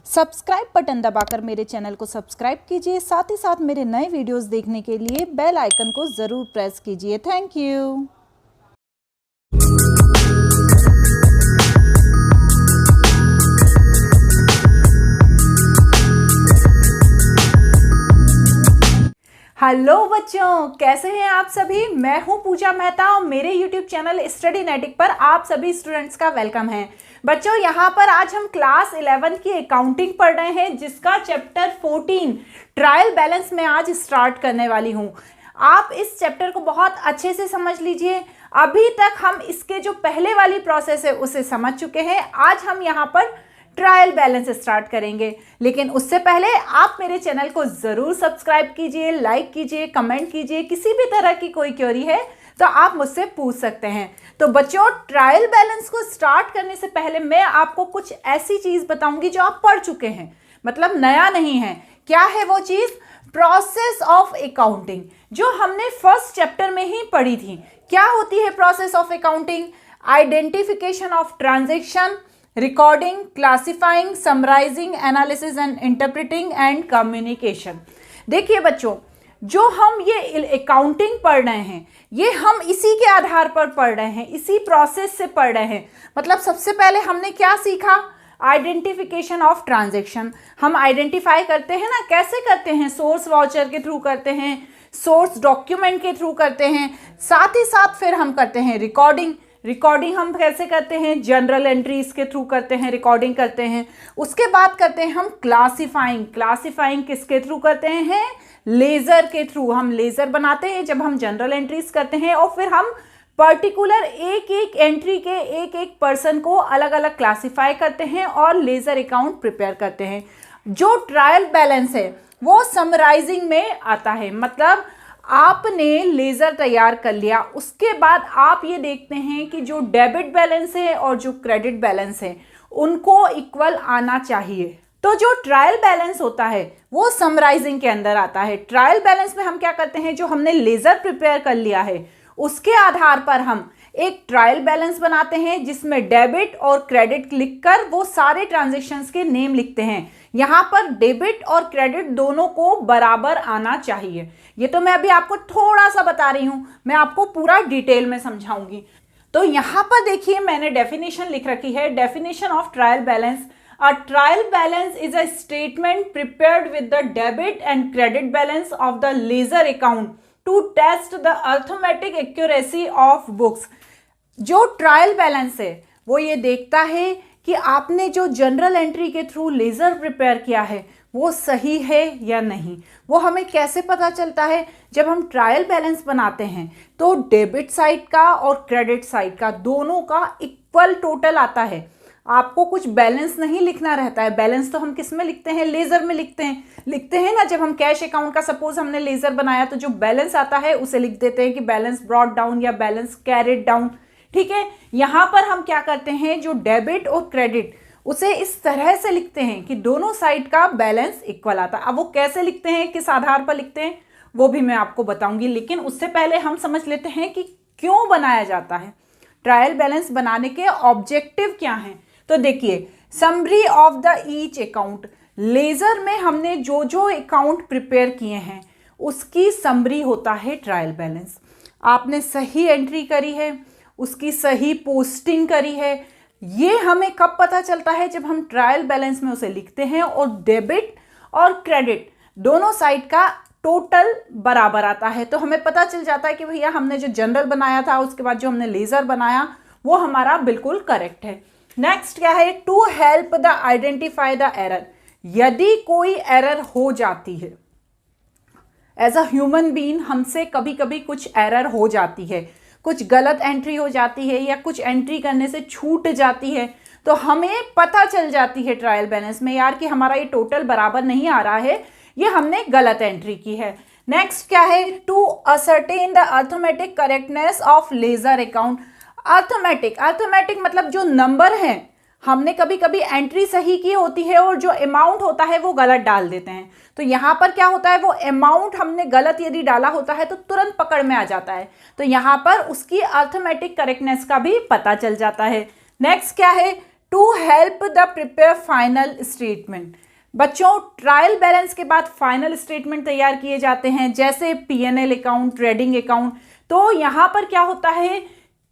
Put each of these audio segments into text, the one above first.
Subscribe button दबाकर मेरे channel को सब्सक्राइब कीजिए, साथ ही साथ मेरे नए वीडियोस देखने के लिए बेल आइकन को ज़रूर प्रेस कीजिए। Thank you. हेलो बच्चों, कैसे हैं आप सभी। मैं हूं पूजा मेहता और मेरे YouTube चैनल स्टडीनेटिक पर आप सभी स्टूडेंट्स का वेलकम है। बच्चों, यहां पर आज हम क्लास 11 की अकाउंटिंग पढ़ रहे हैं, जिसका चैप्टर 14 ट्रायल बैलेंस में आज स्टार्ट करने वाली हूं। आप इस चैप्टर को बहुत अच्छे से समझ लीजिए। अभी तक हम इसके जो पहले वाली प्रोसेस है उसे समझ चुके हैं। आज हम यहाँ पर ट्रायल बैलेंस स्टार्ट करेंगे, लेकिन उससे पहले आप मेरे चैनल को जरूर सब्सक्राइब कीजिए, लाइक कीजिए, कमेंट कीजिए। किसी भी तरह की कोई क्वेरी है तो आप मुझसे पूछ सकते हैं। तो बच्चों, ट्रायल बैलेंस को स्टार्ट करने से पहले मैं आपको कुछ ऐसी चीज बताऊंगी जो आप पढ़ चुके हैं, मतलब नया नहीं है। क्या है वो चीज? प्रोसेस ऑफ अकाउंटिंग, जो हमने फर्स्ट चैप्टर में ही पढ़ी थी। क्या होती है process of accounting? Identification of transaction, recording, classifying, summarising, analysis and interpreting and communication. देखिए बच्चों, जो हम ये अकाउंटिंग पढ़ रहे हैं, ये हम इसी के आधार पर पढ़ रहे हैं, इसी प्रोसेस से पढ़ रहे हैं। मतलब सबसे पहले हमने क्या सीखा? Identification of transaction. हम आइडेंटिफाई करते हैं ना, कैसे करते हैं? सोर्स वाउचर के थ्रू करते हैं, सोर्स डॉक्यूमेंट के थ्रू करते हैं। साथ ही साथ फिर हम करते हैं रिकॉर्डिंग। रिकॉर्डिंग हम कैसे करते हैं? जनरल एंट्रीज के थ्रू करते हैं, रिकॉर्डिंग करते हैं। उसके बाद करते हैं हम क्लासिफाइंग। क्लासिफाइंग किसके थ्रू करते हैं? लेजर के थ्रू। हम लेजर बनाते हैं जब हम जनरल एंट्रीज करते हैं, और फिर हम पर्टिकुलर एक एक एंट्री के एक एक पर्सन को अलग अलग क्लासिफाई करते हैं और लेजर अकाउंट प्रिपेयर करते हैं। जो ट्रायल बैलेंस है वो समराइजिंग में आता है। मतलब आपने लेजर तैयार कर लिया, उसके बाद आप ये देखते हैं कि जो डेबिट बैलेंस है और जो क्रेडिट बैलेंस है उनको इक्वल आना चाहिए। तो जो ट्रायल बैलेंस होता है वो समराइजिंग के अंदर आता है। ट्रायल बैलेंस में हम क्या करते हैं? जो हमने लेजर प्रिपेयर कर लिया है उसके आधार पर हम एक ट्रायल बैलेंस बनाते हैं, जिसमें डेबिट और क्रेडिट लिखकर वो सारे ट्रांजैक्शंस के नेम लिखते हैं। यहां पर डेबिट और क्रेडिट दोनों को बराबर आना चाहिए। ये तो मैं अभी आपको थोड़ा सा बता रही हूं, मैं आपको पूरा डिटेल में समझाऊंगी। तो यहां पर देखिए, मैंने डेफिनेशन लिख रखी है। Definition of trial balance: a trial balance is a statement prepared with the debit and credit balance of the ledger account to test the arithmetic accuracy of books. जो ट्रायल बैलेंस है वो ये देखता है कि आपने जो जनरल एंट्री के थ्रू लेजर प्रिपेयर किया है वो सही है या नहीं। वो हमें कैसे पता चलता है? जब हम ट्रायल बैलेंस बनाते हैं तो डेबिट साइड का और क्रेडिट साइड का दोनों का इक्वल टोटल आता है। आपको कुछ बैलेंस नहीं लिखना रहता है। बैलेंस तो हम किस में लिखते हैं? लेजर में लिखते हैं ना। जब हम कैश अकाउंट का सपोज हमने लेजर बनाया तो जो बैलेंस आता है उसे लिख देते हैं कि बैलेंस ब्रॉट डाउन या बैलेंस कैरिड डाउन। ठीक है, यहां पर हम क्या करते हैं? जो डेबिट और क्रेडिट उसे इस तरह से लिखते हैं कि दोनों साइड का बैलेंस इक्वल आता है। अब वो कैसे लिखते हैं, किस आधार पर लिखते हैं, वो भी मैं आपको बताऊंगी। लेकिन उससे पहले हम समझ लेते हैं कि क्यों बनाया जाता है। ट्रायल बैलेंस बनाने के ऑब्जेक्टिव क्या हैं? तो देखिए, summary of the each account. Ledger में हमने जो जो अकाउंट प्रिपेयर किए हैं उसकी समरी होता है ट्रायल बैलेंस। आपने सही एंट्री करी है, उसकी सही पोस्टिंग करी है, ये हमें कब पता चलता है? जब हम ट्रायल बैलेंस में उसे लिखते हैं और डेबिट और क्रेडिट दोनों साइड का टोटल बराबर आता है, तो हमें पता चल जाता है कि भैया हमने जो जनरल बनाया था उसके बाद जो हमने लेजर बनाया वो हमारा बिल्कुल करेक्ट है। नेक्स्ट क्या है? To help the identify the error. यदि कोई एरर हो जाती है, एज अ ह्यूमन बीइंग हमसे कभी कभी कुछ एरर हो जाती है, कुछ गलत एंट्री हो जाती है या कुछ एंट्री करने से छूट जाती है, तो हमें पता चल जाती है ट्रायल बैलेंस में, यार कि हमारा ये टोटल बराबर नहीं आ रहा है, ये हमने गलत एंट्री की है। नेक्स्ट क्या है? To ascertain the arithmetic correctness of ledger account. Arithmetic मतलब जो नंबर हैं, हमने कभी कभी एंट्री सही की होती है और जो अमाउंट होता है वो गलत डाल देते हैं। तो यहाँ पर क्या होता है? वो अमाउंट हमने गलत यदि डाला होता है तो तुरंत पकड़ में आ जाता है, तो यहाँ पर उसकी अर्थमेटिक करेक्टनेस का भी पता चल जाता है। नेक्स्ट क्या है? To help the prepare final statement. बच्चों, ट्रायल बैलेंस के बाद फाइनल स्टेटमेंट तैयार किए जाते हैं, जैसे P&L अकाउंट, ट्रेडिंग अकाउंट। तो यहाँ पर क्या होता है,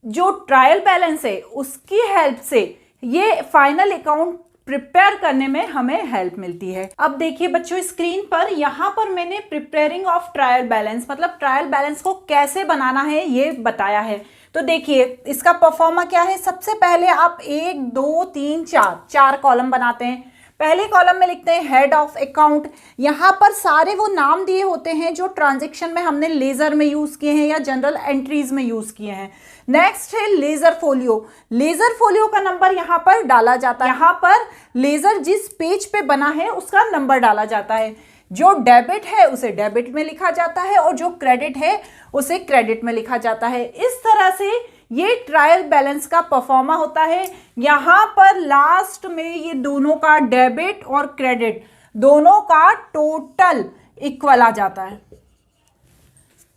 जो ट्रायल बैलेंस है उसकी हेल्प से ये फाइनल अकाउंट प्रिपेयर करने में हमें हेल्प मिलती है। अब देखिए बच्चों, स्क्रीन पर यहाँ पर मैंने प्रिपेयरिंग ऑफ ट्रायल बैलेंस मतलब ट्रायल बैलेंस को कैसे बनाना है ये बताया है। तो देखिए इसका परफॉर्मा क्या है। सबसे पहले आप 1 2 3 4 कॉलम बनाते हैं। पहले कॉलम में लिखते हैं हेड ऑफ अकाउंट। यहाँ पर सारे वो नाम दिए होते हैं जो ट्रांजैक्शन में हमने लेजर में यूज किए हैं या जनरल एंट्रीज में यूज किए हैं। नेक्स्ट है लेजर फोलियो। लेजर फोलियो का नंबर यहाँ पर डाला जाता है। यहाँ पर लेजर जिस पेज पे बना है उसका नंबर डाला जाता है। जो डेबिट है उसे डेबिट में लिखा जाता है और जो क्रेडिट है उसे क्रेडिट में लिखा जाता है। इस तरह से ये ट्रायल बैलेंस का परफॉर्मा होता है। यहाँ पर लास्ट में ये दोनों का डेबिट और क्रेडिट दोनों का टोटल इक्वल आ जाता है।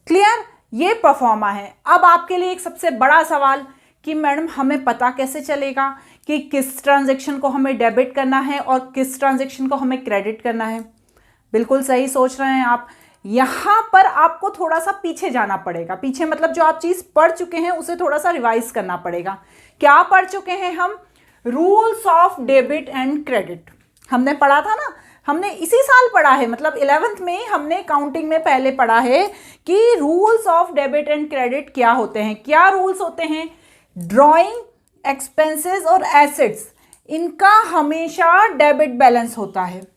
क्लियर? ये परफॉर्मा है। अब आपके लिए एक सबसे बड़ा सवाल कि मैडम हमें पता कैसे चलेगा कि किस ट्रांजैक्शन को हमें डेबिट करना है और किस ट्रांजैक्शन को हमें क्रेडिट करना है। बिल्कुल सही सोच रहे हैं आप। यहाँ पर आपको थोड़ा सा पीछे जाना पड़ेगा। पीछे मतलब जो आप चीज़ पढ़ चुके हैं उसे थोड़ा सा रिवाइज करना पड़ेगा। क्या पढ़ चुके हैं हम? Rules of debit and credit हमने पढ़ा था ना। हमने इसी साल पढ़ा है, मतलब 11th में हमने अकाउंटिंग में पहले पढ़ा है कि rules of debit and credit क्या होते हैं। क्या रूल्स होते हैं? ड्रॉइंग, एक्सपेंसेस और एसेट्स, इनका हमेशा डेबिट बैलेंस होता है।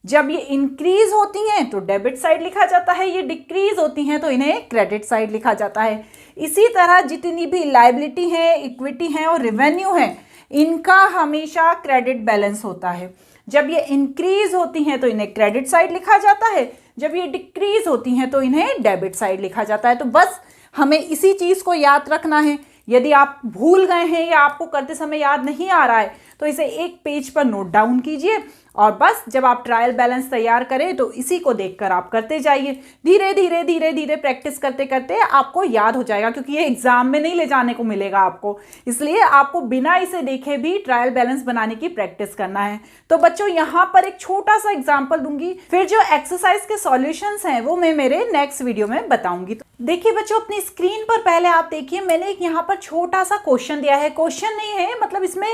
जब ये इंक्रीज होती हैं तो डेबिट साइड लिखा जाता है, ये डिक्रीज होती हैं तो इन्हें क्रेडिट साइड लिखा जाता है। इसी तरह जितनी भी लायबिलिटी है, इक्विटी है और रेवेन्यू है, इनका हमेशा क्रेडिट बैलेंस होता है। जब ये इंक्रीज होती हैं तो इन्हें क्रेडिट साइड लिखा जाता है, जब ये डिक्रीज होती हैं तो इन्हें डेबिट साइड लिखा जाता है। तो बस हमें इसी चीज़ को याद रखना है। यदि आप भूल गए हैं या आपको करते समय याद नहीं आ रहा है तो इसे एक पेज पर नोट डाउन कीजिए और बस जब आप ट्रायल बैलेंस तैयार करें तो इसी को देखकर आप करते जाइए। धीरे धीरे धीरे धीरे प्रैक्टिस करते करते आपको याद हो जाएगा, क्योंकि ये एग्जाम में नहीं ले जाने को मिलेगा आपको। इसलिए आपको बिना इसे देखे भी ट्रायल बैलेंस बनाने की प्रैक्टिस करना है। तो बच्चों यहाँ पर एक छोटा सा एग्जाम्पल दूंगी, फिर जो एक्सरसाइज के सॉल्यूशंस हैं वो मैं मेरे नेक्स्ट वीडियो में बताऊंगी। देखिए बच्चों, अपनी स्क्रीन पर पहले आप देखिए, मैंने एक यहाँ पर छोटा सा क्वेश्चन दिया है। क्वेश्चन नहीं है, मतलब इसमें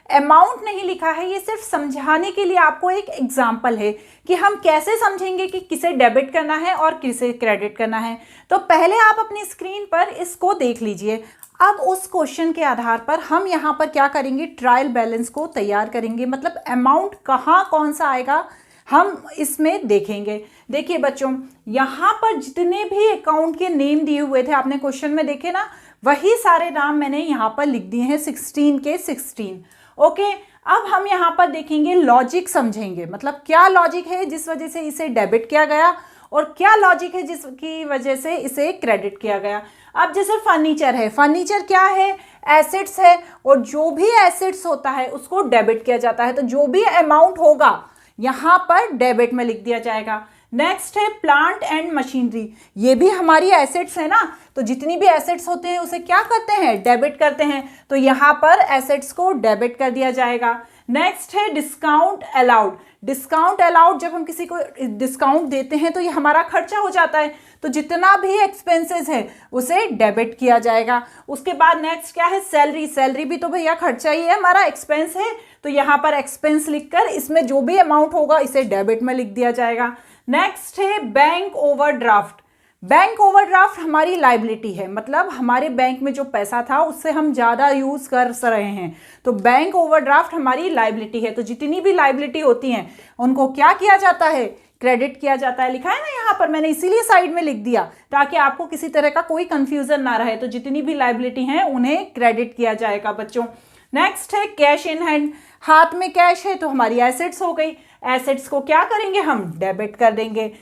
अमाउंट नहीं लिखा है, ये सिर्फ समझाने के लिए आपको एक एग्जाम्पल है कि हम कैसे समझेंगे कि किसे डेबिट करना है और किसे क्रेडिट करना है। तो पहले आप अपनी स्क्रीन पर इसको देख लीजिए। अब उस क्वेश्चन के आधार पर हम यहाँ पर क्या करेंगे, ट्रायल बैलेंस को तैयार करेंगे। मतलब अमाउंट कहाँ कौन सा आएगा हम इसमें देखेंगे। देखिए बच्चों, यहाँ पर जितने भी अकाउंट के नेम दिए हुए थे आपने क्वेश्चन में देखे ना, वही सारे नाम मैंने यहाँ पर लिख दिए हैं 16 के 16। ओके, अब हम यहाँ पर देखेंगे, लॉजिक समझेंगे। मतलब क्या लॉजिक है जिस वजह से इसे डेबिट किया गया और क्या लॉजिक है जिसकी वजह से इसे क्रेडिट किया गया। अब जैसे फर्नीचर है, फर्नीचर क्या है, एसेट्स है, और जो भी एसेट्स होता है उसको डेबिट किया जाता है। तो जो भी अमाउंट होगा यहाँ पर डेबिट में लिख दिया जाएगा। नेक्स्ट है प्लांट एंड मशीनरी, ये भी हमारी एसेट्स है ना, तो जितनी भी एसेट्स होते हैं उसे क्या करते हैं, डेबिट करते हैं। तो यहाँ पर एसेट्स को डेबिट कर दिया जाएगा। नेक्स्ट है डिस्काउंट अलाउड। डिस्काउंट अलाउड, जब हम किसी को डिस्काउंट देते हैं तो ये हमारा खर्चा हो जाता है, तो जितना भी एक्सपेंसेस है उसे डेबिट किया जाएगा। उसके बाद नेक्स्ट क्या है, सैलरी। सैलरी भी तो भैया खर्चा ही है, हमारा एक्सपेंस है, तो यहाँ पर एक्सपेंस लिखकर इसमें जो भी अमाउंट होगा इसे डेबिट में लिख दिया जाएगा। नेक्स्ट है बैंक ओवरड्राफ्ट। बैंक ओवरड्राफ्ट हमारी लायबिलिटी है, मतलब हमारे बैंक में जो पैसा था उससे हम ज़्यादा यूज़ कर रहे हैं, तो बैंक ओवरड्राफ्ट हमारी लायबिलिटी है। तो जितनी भी लायबिलिटी होती हैं उनको क्या किया जाता है, क्रेडिट किया जाता है। लिखा है ना यहाँ पर, मैंने इसीलिए साइड में लिख दिया ताकि आपको किसी तरह का कोई कंफ्यूजन ना रहे। तो जितनी भी लायबिलिटी हैं उन्हें क्रेडिट किया जाएगा बच्चों। नेक्स्ट है कैश इन हैंड। हाथ में कैश है तो हमारी एसेट्स हो गई, एसेट्स को क्या करेंगे हम, डेबिट कर देंगे।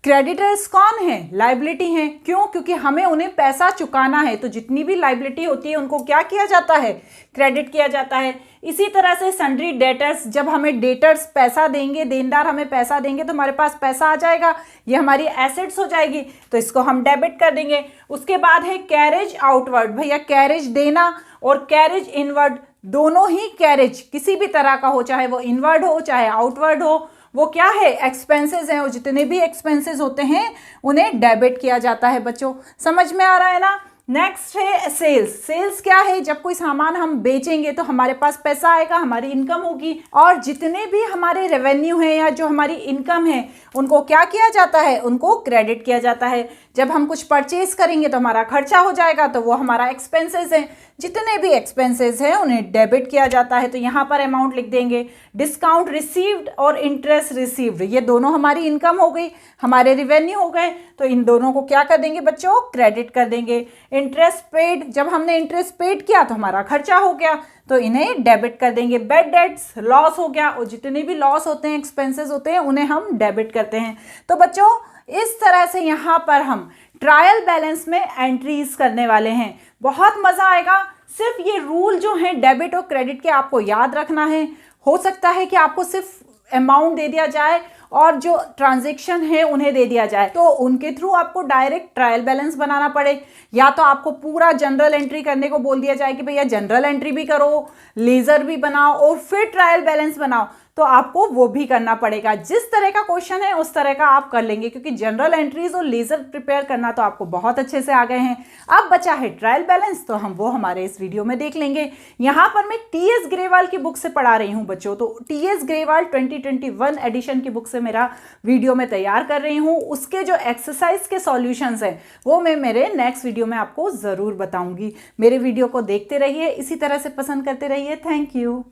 क्रेडिटर्स कौन है, लायबिलिटी हैं। क्यों? क्योंकि हमें उन्हें पैसा चुकाना है, तो जितनी भी लायबिलिटी होती है उनको क्या किया जाता है, क्रेडिट किया जाता है। इसी तरह से सन्ड्री डेटर्स, जब हमें डेटर्स पैसा देंगे, देनदार हमें पैसा देंगे तो हमारे पास पैसा आ जाएगा, ये हमारी एसेट्स हो जाएगी, तो इसको हम डेबिट कर देंगे। उसके बाद है कैरेज आउटवर्ड। भैया कैरेज देना और कैरेज इनवर्ड दोनों ही कैरेज किसी भी तरह का हो, चाहे वो इनवर्ड हो चाहे आउटवर्ड हो, वो क्या है, एक्सपेंसेस हैं, और जितने भी एक्सपेंसेस होते हैं उन्हें डेबिट किया जाता है। बच्चों समझ में आ रहा है ना। नेक्स्ट है सेल्स। सेल्स क्या है, जब कोई सामान हम बेचेंगे तो हमारे पास पैसा आएगा, हमारी इनकम होगी, और जितने भी हमारे रेवेन्यू है या जो हमारी इनकम है उनको क्या किया जाता है, उनको क्रेडिट किया जाता है। जब हम कुछ परचेज करेंगे तो हमारा खर्चा हो जाएगा, तो वो हमारा एक्सपेंसेस है, जितने भी एक्सपेंसेस हैं उन्हें डेबिट किया जाता है। तो यहाँ पर अमाउंट लिख देंगे। डिस्काउंट रिसीव्ड और इंटरेस्ट रिसीव्ड, ये दोनों हमारी इनकम हो गई, हमारे रिवेन्यू हो गए, तो इन दोनों को क्या कर देंगे बच्चों, क्रेडिट कर देंगे। इंटरेस्ट पेड, जब हमने इंटरेस्ट पेड किया तो हमारा खर्चा हो गया, तो इन्हें डेबिट कर देंगे। बैड डेट्स, लॉस हो गया, और जितने भी लॉस होते हैं, एक्सपेंसेस होते हैं, उन्हें हम डेबिट करते हैं। तो बच्चों इस तरह से यहाँ पर हम ट्रायल बैलेंस में एंट्रीज करने वाले हैं। बहुत मजा आएगा। सिर्फ ये रूल जो हैं डेबिट और क्रेडिट के आपको याद रखना है। हो सकता है कि आपको सिर्फ अमाउंट दे दिया जाए और जो ट्रांजैक्शन है उन्हें दे दिया जाए, तो उनके थ्रू आपको डायरेक्ट ट्रायल बैलेंस बनाना पड़े, या तो आपको पूरा जनरल एंट्री करने को बोल दिया जाए कि भैया जनरल एंट्री भी करो, लेजर भी बनाओ और फिर ट्रायल बैलेंस बनाओ, तो आपको वो भी करना पड़ेगा। जिस तरह का क्वेश्चन है उस तरह का आप कर लेंगे, क्योंकि जनरल एंट्रीज और लेजर प्रिपेयर करना तो आपको बहुत अच्छे से आ गए हैं। अब बचा है ट्रायल बैलेंस, तो हम वो हमारे इस वीडियो में देख लेंगे। यहाँ पर मैं टीएस ग्रेवाल की बुक से पढ़ा रही हूँ बच्चों, तो टीएस ग्रेवाल 2021 एडिशन की बुक से मेरा वीडियो में तैयार कर रही हूँ। उसके जो एक्सरसाइज के सॉल्यूशंस हैं वो मैं मेरे नेक्स्ट वीडियो में आपको ज़रूर बताऊंगी। मेरे वीडियो को देखते रहिए, इसी तरह से पसंद करते रहिए। Thank you.